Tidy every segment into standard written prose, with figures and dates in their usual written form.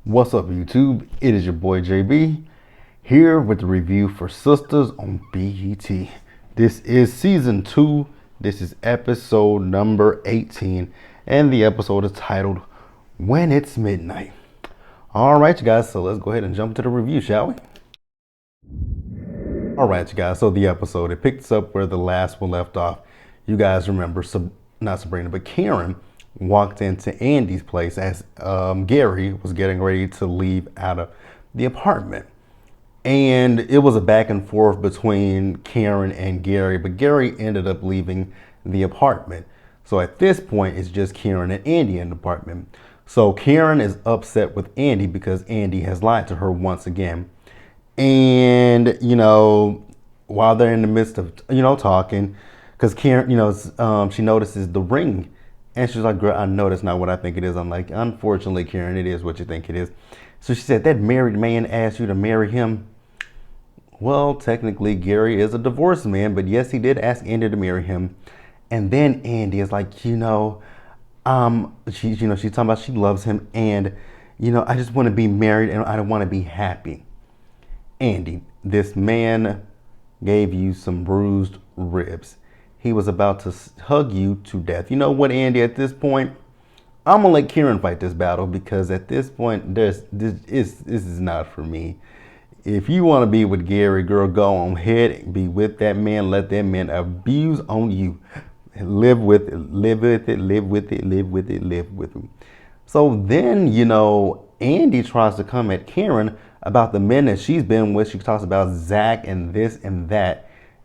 What's up, YouTube? It is your boy JB here with the review for Sistas on BET. This is season 2. This is episode number 18, and the episode is titled When It's Midnight. All right, you guys, so let's go ahead and jump to the review, shall we? All right, you guys, so the episode, it picks up where the last one left off. You guys remember, not Sabrina, but Karen walked into Andy's place as Gary was getting ready to leave out of the apartment. And it was a back and forth between Karen and Gary, but Gary ended up leaving the apartment. So at this point, it's just Karen and Andy in the apartment. So Karen is upset with Andy because Andy has lied to her once again. And, while they're in the midst of, talking, because Karen, she notices the ring. And she's like, girl, I know that's not what I think it is. I'm like, unfortunately, Karen, it is what you think it is. So she said, that married man asked you to marry him. Well, technically, Gary is a divorced man, but yes, he did ask Andy to marry him. And then Andy is like, she's talking about she loves him. And, I just want to be married and I don't want to be happy. Andy, this man gave you some bruised ribs. He was about to hug you to death. You know what, Andy, at this point, I'm going to let Karen fight this battle because at this point, this is not for me. If you want to be with Gary, girl, go on ahead and be with that man. Let that man abuse on you. Live with it, live with it, live with it, live with it, live with him. So then, Andy tries to come at Karen about the men that she's been with. She talks about Zach and this and that.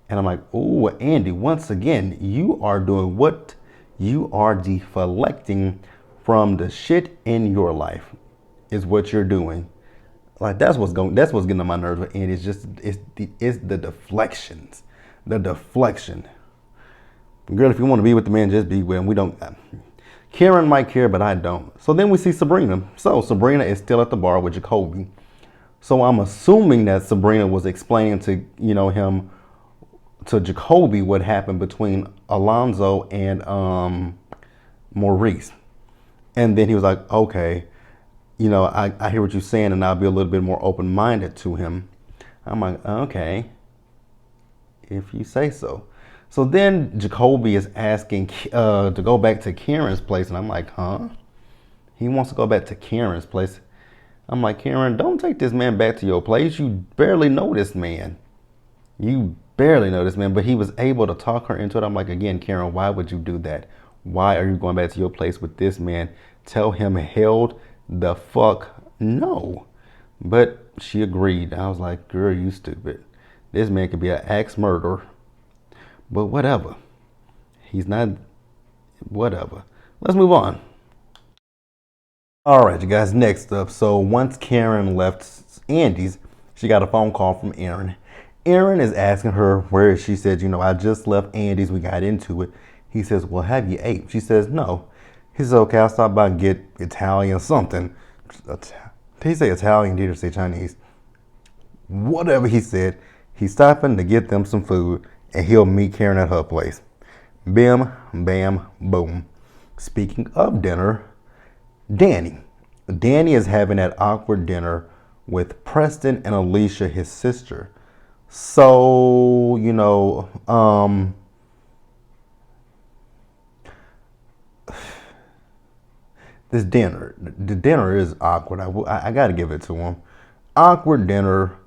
And I'm like, oh, Andy, once again, you are doing what? You are deflecting from the shit in your life is what you're doing. Like, that's what's getting on my nerves with Andy. It's the deflections. The deflection. Girl, if you want to be with the man, just be with him. We don't. Karen might care, but I don't. So then we see Sabrina. So Sabrina is still at the bar with Jacoby. So I'm assuming that Sabrina was explaining to, him, to Jacoby, what happened between Alonzo and Maurice. And then he was like, okay, I hear what you're saying, and I'll be a little bit more open-minded to him. I'm like, okay, if you say so. So then Jacoby is asking to go back to Karen's place, and I'm like, huh? He wants to go back to Karen's place. I'm like, Karen, don't take this man back to your place. You barely know this man. You barely know this man, but he was able to talk her into it. I'm like, again, Karen, why would you do that? Why are you going back to your place with this man? Tell him held the fuck no. But she agreed. I was like, girl, you stupid. This man could be an axe murderer. But whatever. He's not, whatever. Let's move on. All right, you guys, next up. So once Karen left Andy's, she got a phone call from Aaron. Aaron is asking her where she said, I just left Andy's. We got into it. He says, well, have you ate? She says, no. He says, okay, I'll stop by and get Italian something. Did he say Italian? Did he say Chinese? Whatever he said, he's stopping to get them some food, and he'll meet Karen at her place. Bim, bam, boom. Speaking of dinner, Danny is having that awkward dinner with Preston and Alicia, his sister. So, the dinner is awkward. I got to give it to him. Awkward dinner.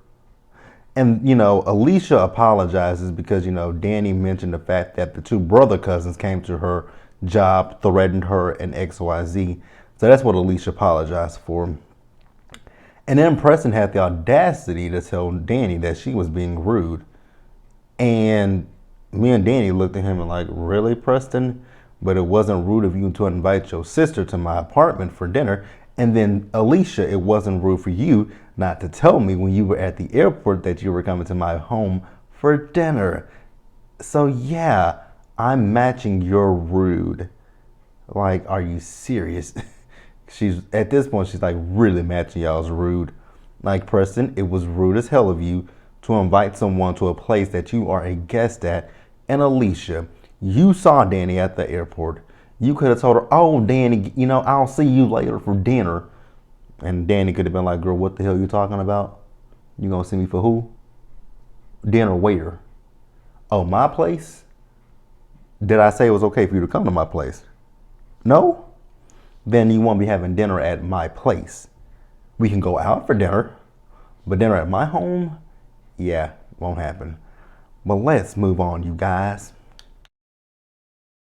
And, Alicia apologizes because, Danny mentioned the fact that the two brother cousins came to her job, threatened her, and XYZ. So that's what Alicia apologized for. And then Preston had the audacity to tell Danny that she was being rude. And me and Danny looked at him and like, really, Preston? But it wasn't rude of you to invite your sister to my apartment for dinner. And then Alicia, it wasn't rude for you not to tell me when you were at the airport that you were coming to my home for dinner. So yeah, I'm matching your rude. Like, are you serious? At this point, she's like really matching y'all's rude. Like, Preston, it was rude as hell of you to invite someone to a place that you are a guest at. And Alicia, you saw Danny at the airport. You could have told her, oh, Danny, I'll see you later for dinner. And Danny could have been like, girl, what the hell you talking about? You gonna see me for who? Dinner where? Oh, my place? Did I say it was okay for you to come to my place? No? Then you won't be having dinner at my place. We can go out for dinner, but dinner at my home? Yeah, won't happen. But let's move on, you guys.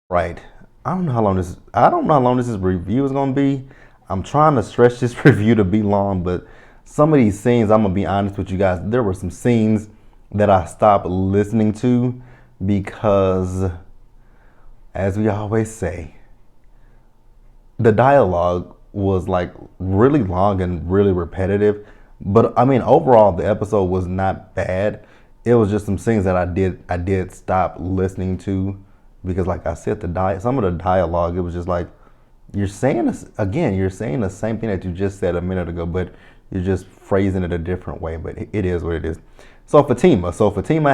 Right. I don't know how long this review is gonna be. I'm trying to stretch this review to be long, but some of these scenes, I'm gonna be honest with you guys, there were some scenes that I stopped listening to because, as we always say, the dialogue was like really long and really repetitive. But I mean, overall, the episode was not bad. It was just some things that I did stop listening to because, like I said, some of the dialogue, it was just like you're saying this again. You're saying the same thing that you just said a minute ago, but you're just phrasing it a different way. But it is what it is. So Fatima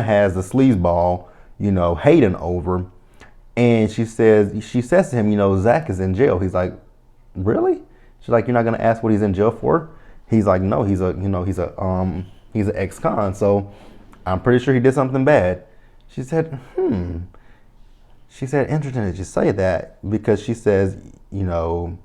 has the sleazeball, Hayden over. And she says to him, Zach is in jail. He's like, really? She's like, you're not gonna ask what he's in jail for? He's like, no, he's an ex-con, so I'm pretty sure he did something bad. She said, She said, interesting that you say that because she says, you're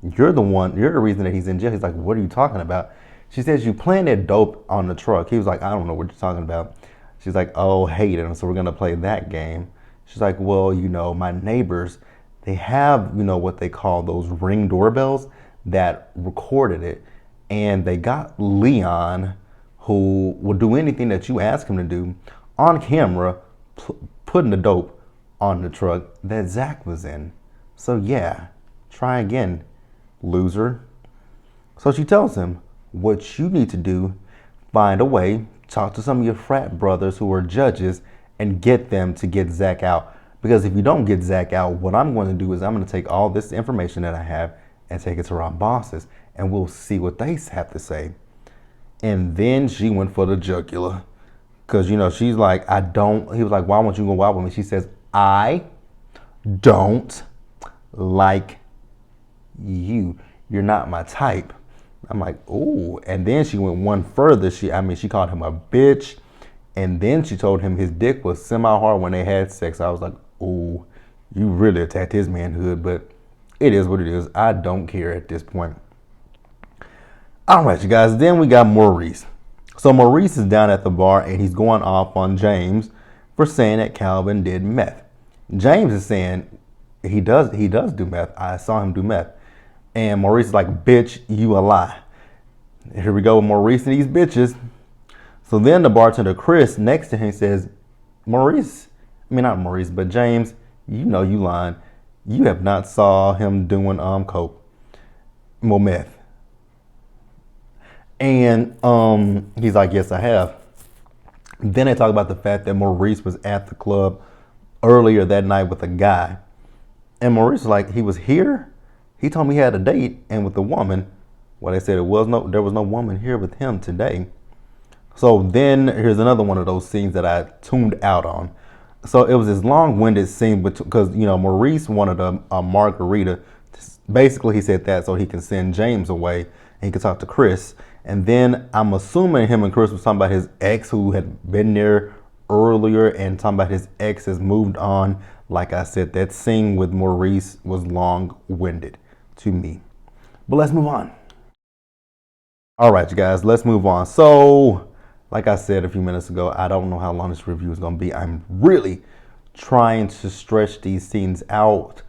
the reason that he's in jail. He's like, what are you talking about? She says, you planted dope on the truck. He was like, I don't know what you're talking about. She's like, oh, Hayden, so we're gonna play that game. She's like, well, my neighbors, they have, what they call those Ring doorbells that recorded it. And they got Leon, who will do anything that you ask him to do, on camera, putting the dope on the truck that Zach was in. So yeah, try again, loser. So she tells him, what you need to do, find a way, talk to some of your frat brothers who are judges and get them to get Zach out. Because if you don't get Zach out, what I'm going to do is I'm going to take all this information that I have and take it to our bosses, and we'll see what they have to say. And then she went for the jugular. Because, she's like, he was like, why won't you go out with me? She says, I don't like you. You're not my type. I'm like, ooh. And then she went one further. She called him a bitch. And then she told him his dick was semi-hard when they had sex. I was like, ooh, you really attacked his manhood, but it is what it is. I don't care at this point. All right, you guys. Then we got Maurice. So Maurice is down at the bar and he's going off on James for saying that Calvin did meth. James is saying he does do meth. I saw him do meth. And Maurice is like, bitch, you a lie. Here we go with Maurice and these bitches. So then the bartender, Chris, next to him says, not Maurice, but James, you lying. You have not saw him doing coke. Well, meth. And he's like, yes, I have. Then they talk about the fact that Maurice was at the club earlier that night with a guy. And Maurice was like, he was here? He told me he had a date and with a woman. Well, they said there was no woman here with him today. So then here's another one of those scenes that I tuned out on. So it was this long-winded scene because, Maurice wanted a margarita. Basically, he said that so he can send James away and he could talk to Chris. And then I'm assuming him and Chris was talking about his ex who had been there earlier and talking about his ex has moved on. Like I said, that scene with Maurice was long-winded to me. But let's move on. All right, you guys, let's move on. So, like I said a few minutes ago, I don't know how long this review is going to be. I'm really trying to stretch these scenes out.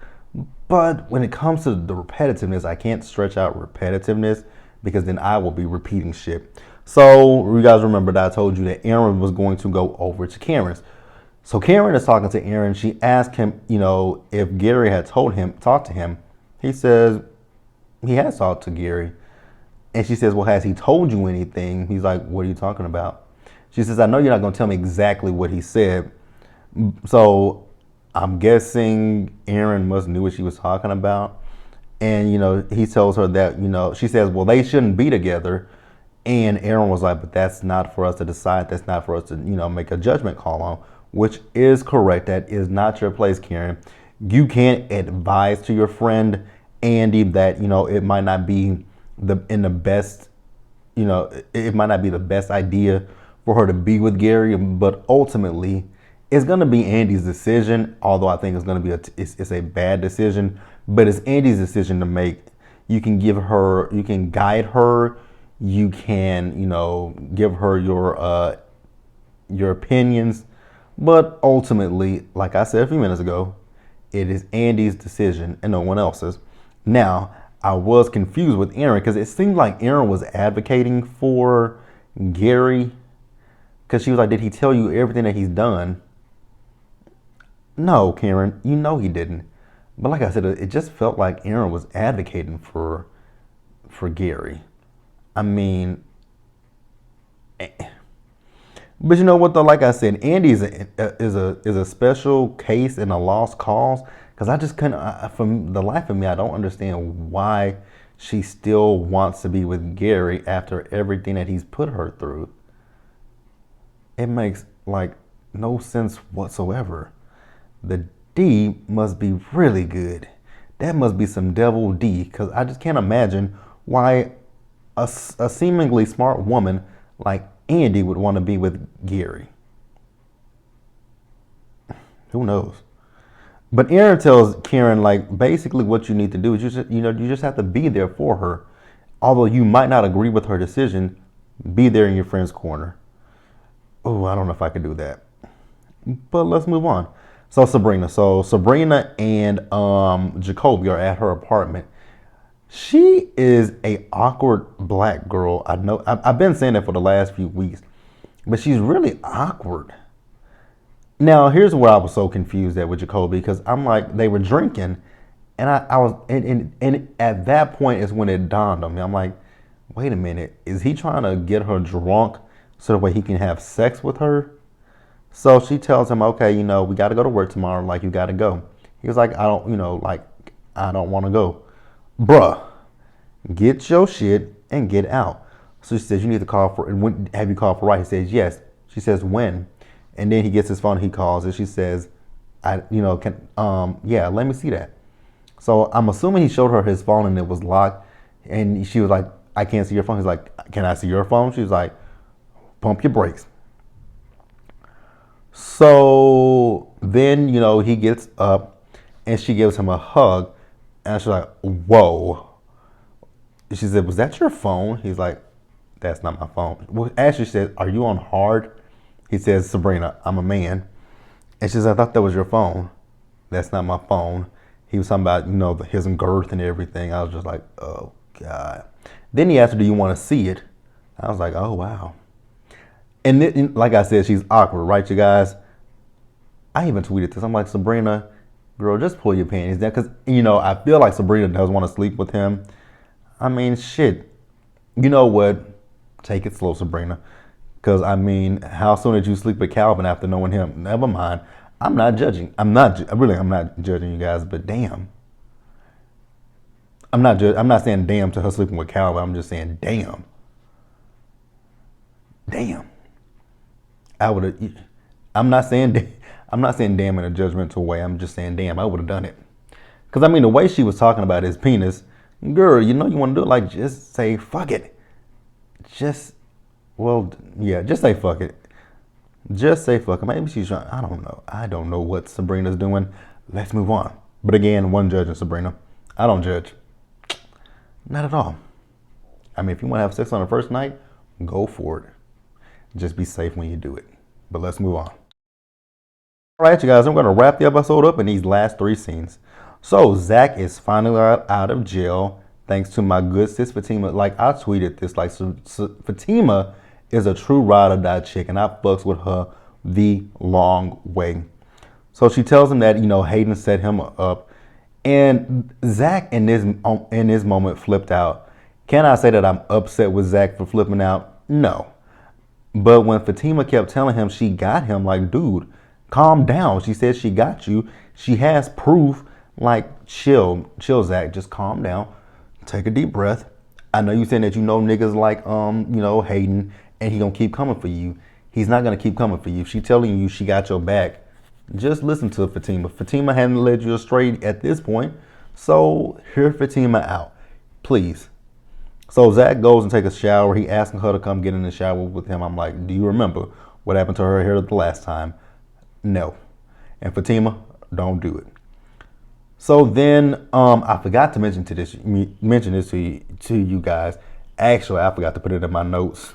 But when it comes to the repetitiveness, I can't stretch out repetitiveness because then I will be repeating shit. So you guys remember that I told you that Aaron was going to go over to Karen's. So Karen is talking to Aaron. She asked him, if Gary had talked to him. He says he has talked to Gary. And she says, well, has he told you anything? He's like, what are you talking about? She says, I know you're not going to tell me exactly what he said. So I'm guessing Aaron must knew what she was talking about. And, he tells her that, she says, well, they shouldn't be together. And Aaron was like, but that's not for us to decide. That's not for us to, make a judgment call on, which is correct. That is not your place, Karen. You can't advise to your friend Andy that, it might not be the best, it might not be the best idea for her to be with Gary, but ultimately it's going to be Andy's decision. Although I think it's going to be it's a bad decision, but it's Andy's decision to make. You can you can guide her, you can, give her your opinions, but ultimately, like I said a few minutes ago, it is Andy's decision and no one else's. Now, I was confused with Aaron because it seemed like Aaron was advocating for Gary, because she was like, did he tell you everything that he's done? No, Karen, he didn't. But like I said, it just felt like Aaron was advocating for Gary. I mean, but you know what though? Like I said, Andy is a special case and a lost cause, because I just couldn't. From the life of me, I don't understand why she still wants to be with Gary after everything that he's put her through. It makes like no sense whatsoever. The D must be really good. That must be some devil D, because I just can't imagine why a seemingly smart woman like Andy would want to be with Gary. Who knows? But Aaron tells Karen, like, basically what you need to do is you just have to be there for her. Although you might not agree with her decision, be there in your friend's corner. Oh, I don't know if I could do that. But let's move on. So Sabrina and Jacoby are at her apartment. She is a awkward black girl. I know I've been saying that for the last few weeks, but she's really awkward. Now, here's where I was so confused at with Jacoby, because I'm like, they were drinking, and I was and at that point is when it dawned on me. I'm like, wait a minute, is he trying to get her drunk so that way he can have sex with her? So she tells him, okay, we got to go to work tomorrow. Like, you got to go. He was like, I don't want to go. Bruh, get your shit and get out. So she says, you need to call for, have you called for right? He says, yes. She says, when? And then he gets his phone, he calls, and she says, let me see that. So I'm assuming he showed her his phone and it was locked. And she was like, I can't see your phone. He's like, can I see your phone? She was like, pump your brakes. So then, he gets up and she gives him a hug, and she's like, whoa. She said, was that your phone? He's like, that's not my phone. Well, Ashley said, are you on hard? He says, Sabrina, I'm a man. And she says, I thought that was your phone. That's not my phone. He was talking about, his girth and everything. I was just like, oh, God. Then he asked her, do you want to see it? I was like, oh, wow. And then, like I said, she's awkward, right, you guys? I even tweeted this. I'm like, Sabrina, girl, just pull your panties down. Because, I feel like Sabrina does want to sleep with him. I mean, shit. You know what? Take it slow, Sabrina. Because, how soon did you sleep with Calvin after knowing him? Never mind. I'm not judging. I'm not judging you guys, but damn. I'm not saying damn to her sleeping with Calvin. I'm just saying damn. Damn. I'm not saying damn in a judgmental way. I'm just saying damn, I would have done it. Because the way she was talking about his penis, girl, you want to do it, like, just say fuck it. Just say fuck it. Just say fuck it. Maybe she's trying, I don't know. I don't know what Sabrina's doing. Let's move on. But again, one judging Sabrina. I don't judge. Not at all. If you want to have sex on the first night, go for it. Just be safe when you do it. But let's move on. All right, you guys, I'm going to wrap the episode up in these last 3 scenes. So Zach is finally out of jail, thanks to my good sis Fatima. Like, I tweeted this, like, Fatima is a true ride or die chick, and I fucks with her the long way. So she tells him that, Hayden set him up, and Zach in this moment flipped out. Can I say that I'm upset with Zach for flipping out? No. But when Fatima kept telling him she got him, like, dude, calm down. She said she got you. She has proof. Like, chill, Zach. Just calm down. Take a deep breath. I know you saying that niggas like, Hayden, and he gonna keep coming for you. He's not gonna keep coming for you. She telling you she got your back. Just listen to Fatima. Fatima hadn't led you astray at this point. So hear Fatima out, please. So Zach goes and takes a shower. He asking her to come get in the shower with him. I'm like, do you remember what happened to her hair the last time? No. And Fatima, don't do it. So then, I forgot to mention this to you guys. Actually, I forgot to put it in my notes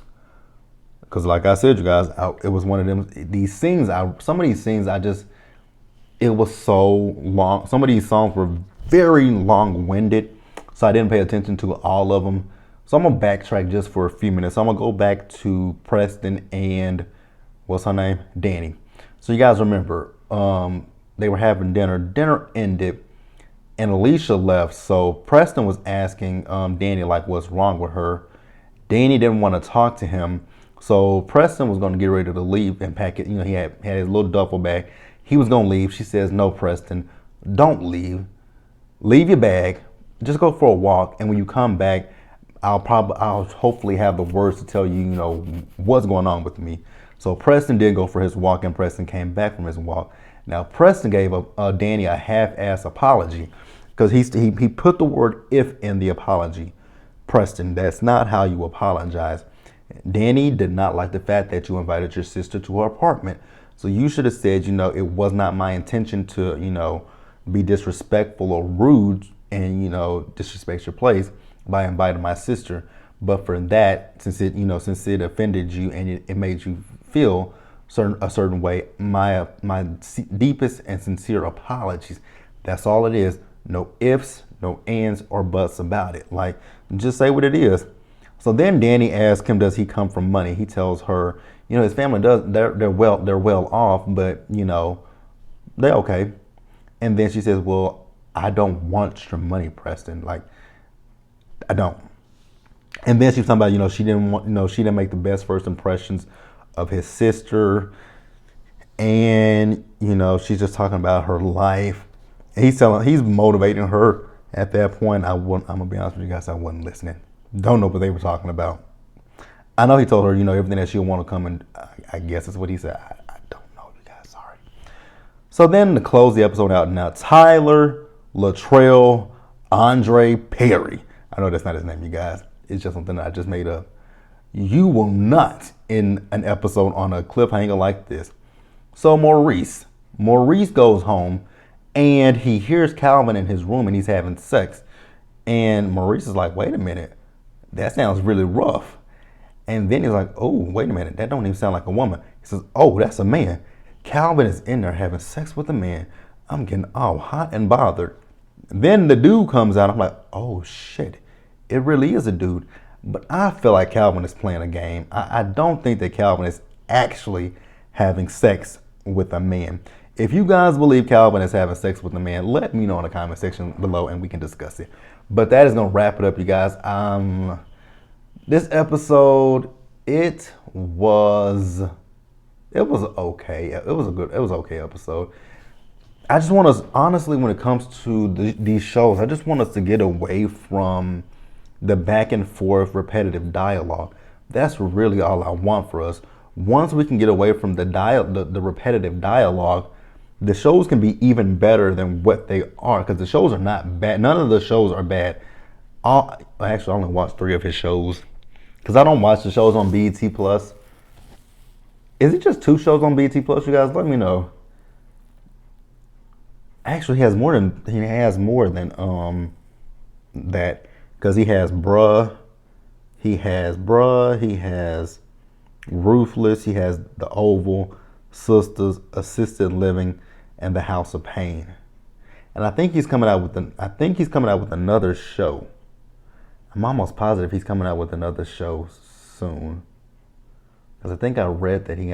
because, like I said, you guys, it was one of them. These scenes, some of these scenes, it was so long. Some of these songs were very long-winded, so I didn't pay attention to all of them. So I'm gonna backtrack just for a few minutes. I'm gonna go back to Preston and what's her name, Danny. So you guys remember, they were having dinner. Dinner ended and Alicia left. So Preston was asking Danny like what's wrong with her. Danny didn't want to talk to him. So Preston was going to get ready to leave and pack it. You know, he had his little duffel bag. He was going to leave. She says, no, Preston, don't leave. Leave your bag. Just go for a walk. And when you come back, I'll hopefully have the words to tell you, you know, what's going on with me. So Preston did go for his walk and Preston came back from his walk. Now Preston gave Danny a half-ass apology because he put the word if in the apology. Preston, that's not how you apologize. Danny did not like the fact that you invited your sister to her apartment. So you should have said, you know, it was not my intention to, you know, be disrespectful or rude and, you know, disrespect your place by inviting my sister. But for that, since it offended you and it made you feel a certain way, my deepest and sincere apologies. That's all it is. No ifs, no ands or buts about it. Like, just say what it is. So then Danny asks him, does he come from money? He tells her, you know, his family they're well off, but you know, they're okay. And then she says, well, I don't want your money, Preston. Like, I don't. And then she's talking about, you know, she didn't make the best first impressions of his sister. And, you know, she's just talking about her life. And he's motivating her at that point. I'm gonna be honest with you guys, I wasn't listening. Don't know what they were talking about. I know he told her, you know, everything that she'll want to come and I guess that's what he said. I don't know, you guys, sorry. So then to close the episode out now, Tyler Latrell Andre Perry. I know that's not his name, you guys. It's just something that I just made up. You will not end an episode on a cliffhanger like this. So Maurice goes home and he hears Calvin in his room and he's having sex. And Maurice is like, wait a minute, that sounds really rough. And then he's like, oh, wait a minute, that don't even sound like a woman. He says, oh, that's a man. Calvin is in there having sex with a man. I'm getting all hot and bothered. Then the dude comes out. I'm like, oh shit, it really is a dude. But I feel like Calvin is playing a game. I don't think that Calvin is actually having sex with a man. If you guys believe Calvin is having sex with a man, let me know in the comment section below and we can discuss it. But that is going to wrap it up, you guys. This episode, it was okay. It was okay episode. I just want us, honestly, when it comes to these shows, I just want us to get away from the back and forth repetitive dialogue. That's really all I want for us. Once we can get away from the repetitive dialogue, the shows can be even better than what they are, because the shows are not bad. None of the shows are bad. Actually, I only watched 3 of his shows because I don't watch the shows on BET Plus. Is it just 2 shows on BET Plus? You guys, let me know. Actually, he has more than that, because he has Bruh, he has Ruthless, he has The Oval, Sistas, Assisted Living, and The House of Pain. And I think he's coming out with another show. I'm almost positive he's coming out with another show soon, because I think I read that he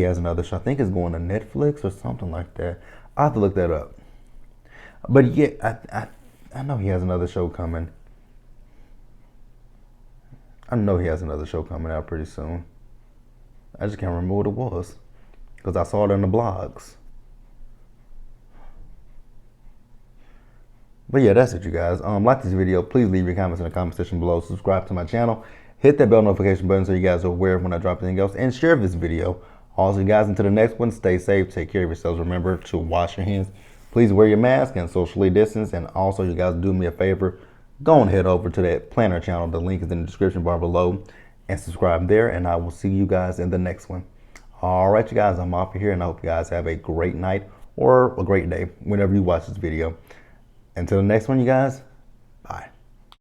has another show. I think it's going to Netflix or something like that. I'll have to look that up. But yeah, I know he has another show coming. I know he has another show coming out pretty soon. I just can't remember what it was, because I saw it in the blogs. But yeah, that's it, you guys. Like this video, please leave your comments in the comment section below. Subscribe to my channel. Hit that bell notification button so you guys are aware of when I drop anything else. And share this video. Also, you guys, until the next one, stay safe, take care of yourselves. Remember to wash your hands. Please wear your mask and socially distance. And also, you guys, do me a favor. go on head over to that planner channel. The link is in the description bar below, and subscribe there, and I will see you guys in the next one. All right, you guys, I'm off of here, and I hope you guys have a great night or a great day whenever you watch this video. Until the next one, you guys,